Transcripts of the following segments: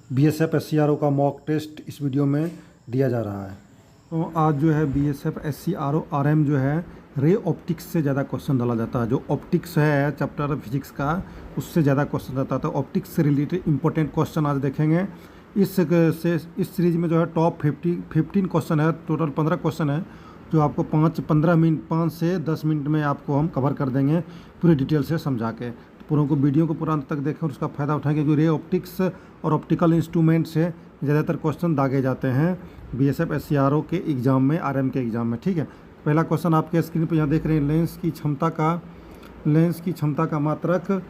BSF एससीआरओ का mock test इस video में दिया जा रहा है। तो आज जो है बीएसएफ एससीआरओ आरएम जो है रे ऑप्टिक्स से ज़्यादा क्वेश्चन डाला जाता है। जो ऑप्टिक्स है चैप्टर फिजिक्स का, उससे ज़्यादा क्वेश्चन आता है। तो ऑप्टिक्स से रिलेटेड इंपॉर्टेंट क्वेश्चन आज देखेंगे। इस सीरीज में जो है टॉप 15 क्वेश्चन है, टोटल 15 क्वेश्चन है, जो आपको 5 से 10 मिनट में आपको हम कवर कर देंगे पूरी डिटेल से समझा के। पूरों को वीडियो को पूरा अंत तक देखें और उसका फ़ायदा उठाएं, क्योंकि रे ऑप्टिक्स और ऑप्टिकल इंस्ट्रूमेंट से ज़्यादातर क्वेश्चन दागे जाते हैं बीएसएफ एससीआरओ के एग्ज़ाम में, आरएम के एग्ज़ाम में। ठीक है, पहला क्वेश्चन आपके स्क्रीन पर यहाँ देख रहे हैं। लेंस की क्षमता का मात्रक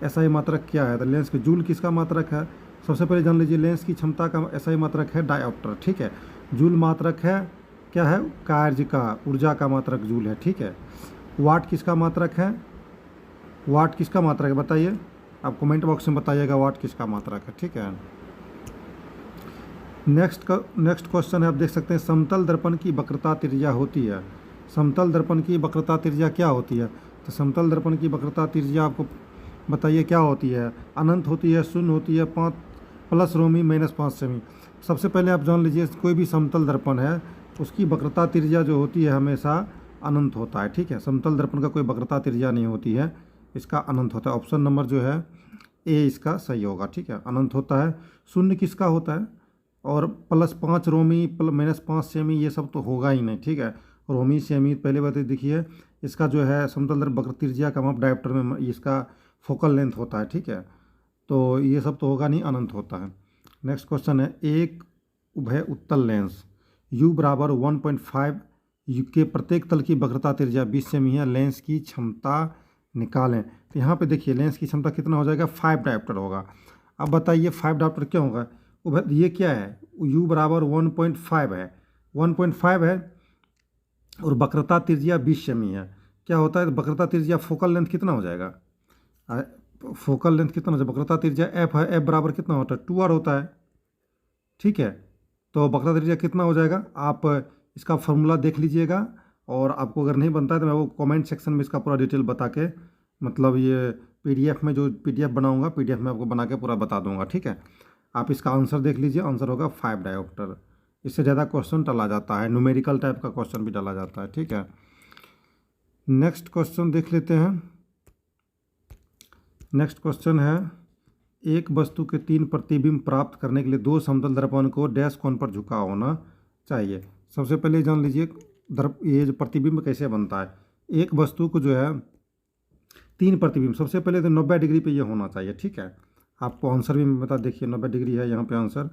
एसआई मात्रक क्या है? तो लेंस के जूल किसका मात्रक है? सबसे पहले जान लीजिए, लेंस की क्षमता का एसआई मात्रक है डायोप्टर। ठीक है, जूल मात्रक है क्या है? कार्य का, ऊर्जा का मात्रक जूल है। ठीक है, वाट किसका मात्रक है? वाट किसका मात्रक है बताइए, आप कमेंट बॉक्स में बताइएगा वाट किसका मात्रक है। ठीक है, नेक्स्ट क्वेश्चन है, आप देख सकते हैं समतल दर्पण की वक्रता त्रिज्या होती है। समतल दर्पण की वक्रता त्रिज्या क्या होती है? तो समतल दर्पण की वक्रता त्रिज्या आपको बताइए क्या होती है? अनंत होती है, शून्य होती है, 5 प्लस रोमी -5 सेमी। सबसे पहले आप जान लीजिए, कोई भी समतल दर्पण है उसकी वक्रता त्रिज्या जो होती है हमेशा अनंत होता है। ठीक है, समतल दर्पण का कोई वक्रता त्रिज्या नहीं होती है, इसका अनंत होता है। ऑप्शन नंबर जो है ए इसका सही होगा। ठीक है, अनंत होता है। शून्य किसका होता है? और +5 रोमी -5 सेमी, ये सब तो होगा ही नहीं। ठीक है, रोमी सेमी पहले बात देखिए, इसका जो है समतल दर्पण वक्र त्रिज्या का माप डायोप्टर में इसका फोकल लेंथ होता है। ठीक है, तो ये सब तो होगा नहीं, अनंत होता है। नेक्स्ट क्वेश्चन है, एक उभय उत्तल लेंस U बराबर 1.5 के प्रत्येक तल की वक्रता त्रिज्या 20 सेमी है, लेंस की क्षमता निकालें। तो यहाँ पे देखिए, लेंस की क्षमता कितना हो जाएगा? 5 डायोप्टर होगा। अब बताइए 5 डायोप्टर क्यों होगा? ये क्या है? U बराबर 1.5 है, 1.5 है और वक्रता त्रिज्या 20 सेमी है। क्या होता है वक्रता त्रिज्या? फोकल लेंथ कितना हो जाएगा? फोकल लेंथ कितना हो जाएगा? वक्रता त्रिज्या F है, F बराबर कितना होता है? 2r होता है। ठीक है, तो वक्रता त्रिज्या कितना हो जाएगा? आप इसका फॉर्मूला देख लीजिएगा, और आपको अगर नहीं बनता है तो मैं वो कमेंट सेक्शन में इसका पूरा डिटेल बता के, मतलब ये पीडीएफ में जो पीडीएफ बनाऊंगा, पीडीएफ में आपको बना के पूरा बता दूंगा। ठीक है, आप इसका आंसर देख लीजिए, आंसर होगा 5 डायोप्टर। इससे ज़्यादा क्वेश्चन डाला जाता है, न्यूमेरिकल टाइप का क्वेश्चन भी डाला जाता है। ठीक है, नेक्स्ट क्वेश्चन देख लेते हैं। नेक्स्ट क्वेश्चन है, एक वस्तु के 3 प्रतिबिंब प्राप्त करने के लिए 2 समतल दर्पण को डैश कोण पर झुका होना चाहिए। सबसे पहले जान लीजिए ये जो प्रतिबिंब कैसे बनता है। एक वस्तु को जो है 3 प्रतिबिंब, सबसे पहले तो 90 डिग्री पे ये होना चाहिए। ठीक है, आपको आंसर भी मैं बता, देखिए 90 डिग्री है यहाँ पे आंसर।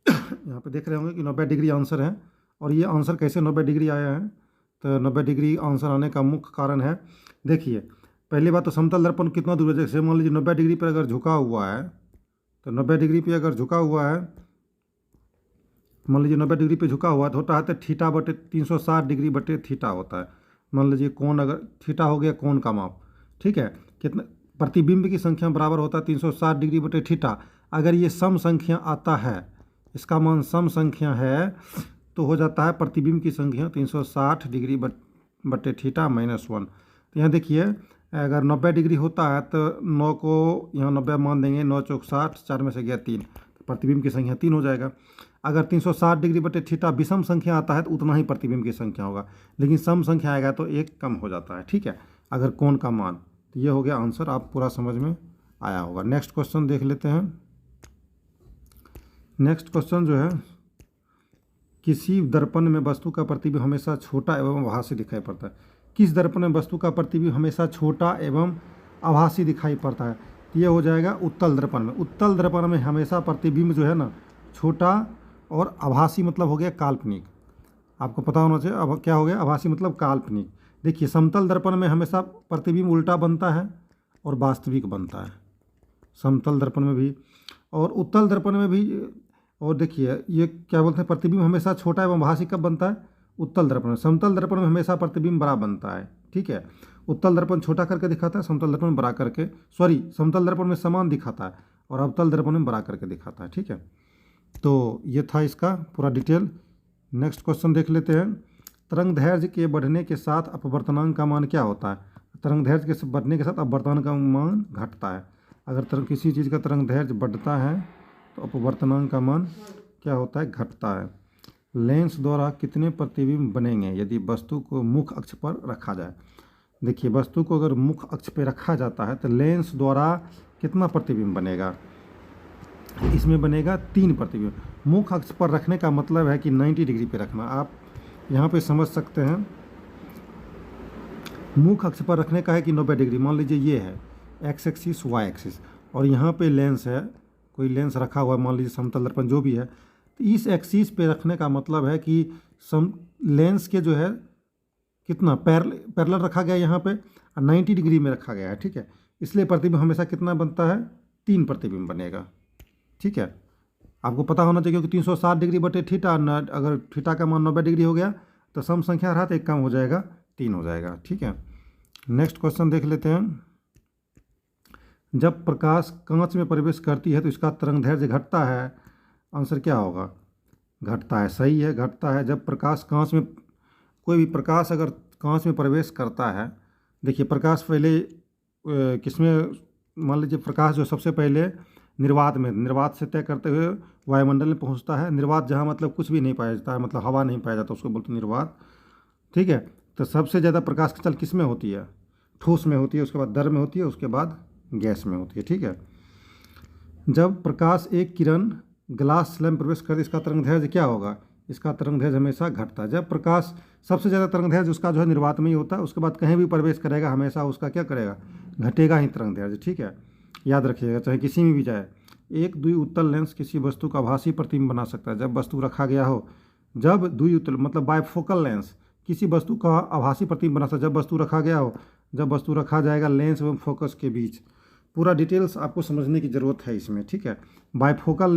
यहाँ पे देख रहे होंगे कि 90 डिग्री आंसर है। और ये आंसर कैसे 90 डिग्री आया है? तो 90 डिग्री आंसर आने का मुख्य कारण है, देखिए पहली बात तो समतल दर्पण कितना दूर है। जैसे मान लीजिए 90 डिग्री पर अगर झुका हुआ है, तो 90 डिग्री पे अगर झुका हुआ है, मान लीजिए 90 डिग्री पे झुका हुआ है, तो होता है तो थीटा बटे 360 डिग्री बटे थीटा होता है। मान लीजिए कोण, अगर थीटा हो गया कोण का माप। ठीक है, कितना प्रतिबिंब की संख्या बराबर होता है 360 डिग्री बटे थीटा। अगर ये सम संख्या आता है, इसका मान सम संख्या है, तो हो जाता है प्रतिबिंब की संख्या 360 डिग्री बटे थीटा -1। तो यहाँ देखिए, अगर 90 डिग्री होता है तो 9 को यहाँ 90 मान देंगे, 9 चौक 60, 4 में से गया 3, तो प्रतिबिंब की संख्या 3 हो जाएगा। अगर 360 डिग्री बटे थीटा विषम संख्या आता है तो उतना ही प्रतिबिंब की संख्या होगा, लेकिन सम संख्या आएगा तो 1 कम हो जाता है। ठीक है, अगर कोण का मान, तो ये हो गया आंसर, आप पूरा समझ में आया होगा। नेक्स्ट क्वेश्चन देख लेते हैं। नेक्स्ट क्वेश्चन जो है, किसी दर्पण में वस्तु का प्रतिबिंब हमेशा छोटा एवं आभासी दिखाई पड़ता है। किस दर्पण में वस्तु का प्रतिबिंब हमेशा छोटा एवं आभासी दिखाई पड़ता है? ये हो जाएगा उत्तल दर्पण में। उत्तल दर्पण में हमेशा प्रतिबिंब जो है ना छोटा और आभासी मतलब हो गया काल्पनिक। आपको पता होना चाहिए, अब क्या हो गया? आभासी मतलब काल्पनिक। देखिए समतल दर्पण में हमेशा प्रतिबिंब उल्टा बनता है और वास्तविक बनता है, समतल दर्पण में भी और उत्तल दर्पण में भी। और देखिए ये क्या बोलते हैं, प्रतिबिंब हमेशा छोटा एवं आभासी कब बनता है? उत्तल दर्पण में। समतल दर्पण में हमेशा प्रतिबिंब बड़ा बनता है। ठीक है, उत्तल दर्पण छोटा करके दिखाता है, समतल दर्पण बड़ा करके, समतल दर्पण में समान दिखाता है और अवतल दर्पण में बड़ा करके दिखाता है। ठीक है, तो ये था इसका पूरा डिटेल। नेक्स्ट क्वेश्चन देख लेते हैं। तरंगदैर्घ्य के बढ़ने के साथ अपवर्तनांक का मान क्या होता है? तरंगदैर्घ्य के बढ़ने के साथ अपवर्तनांक का मान घटता है। अगर किसी चीज़ का तरंग दैर्ध्य बढ़ता है तो अपवर्तनांक का मान क्या होता है, घटता है। लेंस द्वारा कितने प्रतिबिंब बनेंगे यदि वस्तु को मुख्य अक्ष पर रखा जाए। देखिए, वस्तु को अगर मुख्य अक्ष पर रखा जाता है तो लेंस द्वारा कितना प्रतिबिंब बनेगा, इसमें बनेगा 3 प्रतिबिंब। मुख्य अक्ष पर रखने का मतलब है कि 90 डिग्री पे रखना। आप यहाँ पे समझ सकते हैं, मुख्य अक्ष पर रखने का है कि 90 डिग्री। मान लीजिए ये है एक्स एक्सिस वाई एक्सिस और यहाँ पे लेंस है, कोई लेंस रखा हुआ है, मान लीजिए समतल दर्पण जो भी है, तो इस एक्सिस पे रखने का मतलब है कि लेंस के जो है कितना पैरेलल रखा गया यहाँ पे और 90 डिग्री में रखा गया है, ठीक है। इसलिए प्रतिबिंब हमेशा कितना बनता है, 3 प्रतिबिंब बनेगा, ठीक है। आपको पता होना चाहिए कि 360 डिग्री बटे थीटा, अगर थीटा का मान 90 डिग्री हो गया तो सम संख्या रहा तो एक कम हो जाएगा, 3 हो जाएगा, ठीक है। नेक्स्ट क्वेश्चन देख लेते हैं। जब प्रकाश कांच में प्रवेश करती है तो इसका तरंग दैर्ध्य घटता है, आंसर क्या होगा, घटता है, सही है, घटता है। जब प्रकाश कांच में, कोई भी प्रकाश अगर कांच में प्रवेश करता है, देखिए प्रकाश पहले किसमें, मान लीजिए प्रकाश जो सबसे पहले निर्वात में, निर्वात से तय करते हुए वायुमंडल में पहुंचता है। निर्वात जहां मतलब कुछ भी नहीं पाया जाता है, मतलब हवा नहीं पाया जाता, उसको बोलते हैं निर्वात, ठीक है। तो सबसे ज़्यादा प्रकाश की चल किस में होती है, ठोस में होती है, उसके बाद द्रव में होती है, उसके बाद गैस में होती है, ठीक है। जब प्रकाश एक किरण ग्लास स्लैब में प्रवेश करती है, इसका तरंग दैर्ध्य क्या होगा, इसका तरंग दैर्ध्य हमेशा घटता है। जब प्रकाश सबसे ज़्यादा तरंग दैर्ध्य उसका जो है निर्वात में ही होता है, उसके बाद कहीं भी प्रवेश करेगा हमेशा उसका क्या करेगा, घटेगा ही तरंग दैर्ध्य, ठीक है। याद रखिएगा, चाहे किसी में भी जाए। एक द्विउत्तल लेंस किसी वस्तु का आभासी प्रतिबिंब बना सकता है जब वस्तु रखा गया हो। जब द्विउत्तल मतलब बायफोकल लेंस किसी वस्तु का आभासी प्रतिबिंब बना सकता है जब वस्तु रखा गया हो, जब वस्तु रखा जाएगा लेंस एवं फोकस के बीच। पूरा डिटेल्स आपको समझने की ज़रूरत है इसमें, ठीक है। बायफोकल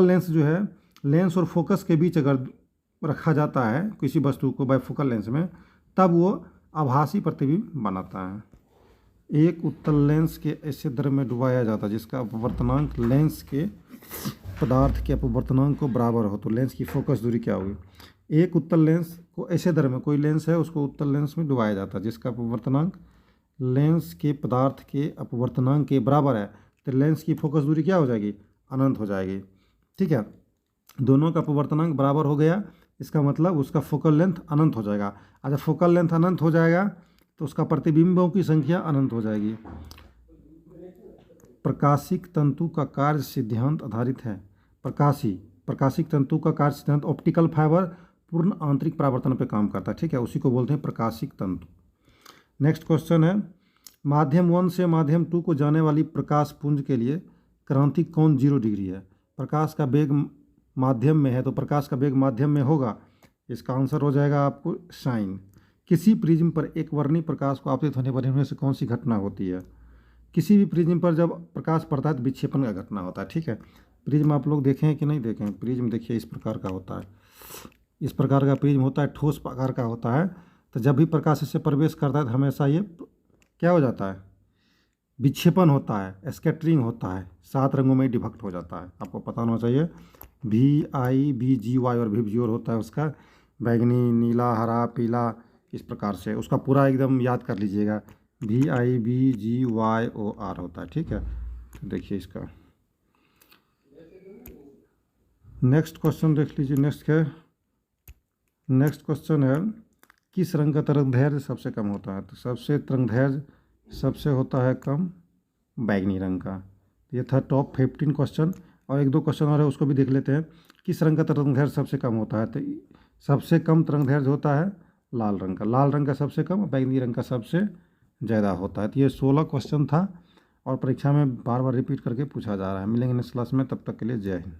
लेंस जो है, लेंस और फोकस के बीच अगर रखा जाता है किसी वस्तु को बायफोकल लेंस में, तब वो आभासी प्रतिबिंब बनाता है। एक उत्तल लेंस के ऐसे द्रव में डुबाया जाता है जिसका अपवर्तनांक लेंस के पदार्थ के अपवर्तनांक को बराबर हो, तो लेंस की फोकस दूरी क्या होगी। एक उत्तल लेंस को ऐसे द्रव में, कोई लेंस है उसको उत्तल लेंस में डुबाया जाता है जिसका अपवर्तनांक लेंस के पदार्थ के अपवर्तनांक के बराबर है, तो लेंस की फोकस दूरी क्या हो जाएगी, अनंत हो जाएगी, ठीक है। दोनों का अपवर्तनांक बराबर हो गया, इसका मतलब उसका फोकल लेंथ अनंत हो जाएगा। अच्छा, फोकल लेंथ अनंत हो जाएगा तो उसका प्रतिबिंबों की संख्या अनंत हो जाएगी। प्रकाशिक तंतु का कार्य सिद्धांत आधारित है। प्रकाशिक तंतु का कार्य सिद्धांत ऑप्टिकल फाइबर पूर्ण आंतरिक परावर्तन पर काम करता है, ठीक है, उसी को बोलते हैं प्रकाशिक तंतु। नेक्स्ट क्वेश्चन है, माध्यम 1 से माध्यम 2 को जाने वाली प्रकाश पुंज के लिए क्रांतिक कोण 0 डिग्री है। प्रकाश का वेग माध्यम में है तो प्रकाश का वेग माध्यम में होगा, इसका आंसर हो जाएगा आपको साइन। किसी प्रिज्म पर एक वर्णी प्रकाश को आपतित होने पर इनमें से कौन सी घटना होती है। किसी भी प्रिज्म पर जब प्रकाश पड़ता है तो विक्षेपण का घटना होता है, ठीक है। प्रिज्म आप लोग देखें हैं कि नहीं देखें, प्रिज्म देखिए इस प्रकार का होता है, इस प्रकार का प्रिज्म होता है, ठोस प्रकार का होता है। तो जब भी प्रकाश इससे प्रवेश करता है तो हमेशा ये क्या हो जाता है, विक्षेपण होता है, स्कैटरिंग होता है, 7 रंगों में डिफेक्ट हो जाता है। आपको पता होना चाहिए, VI VGY और VGOR होता है उसका, बैगनी, नीला, हरा, पीला, इस प्रकार से उसका पूरा एकदम याद कर लीजिएगा, VI VGYOR होता है, ठीक है। तो देखिए इसका नेक्स्ट क्वेश्चन देख लीजिए। नेक्स्ट क्वेश्चन है, किस रंग का तरंग दैर्ध्य सबसे कम होता है। तो सबसे तरंग दैर्ध्य सबसे होता है कम बैगनी रंग का। ये था टॉप 15 क्वेश्चन, और 1-2 क्वेश्चन और है उसको भी देख लेते हैं। किस रंग का तरंग दैर्ध्य सबसे कम होता है, तो सबसे कम तरंग दैर्ध्य होता है लाल रंग का। लाल रंग का सबसे कम, बैगनी रंग का सबसे ज़्यादा होता है। तो ये 16 क्वेश्चन था और परीक्षा में बार बार रिपीट करके पूछा जा रहा है। मिलेंगे नेक्स्ट क्लास में, तब तक के लिए जय हिंद।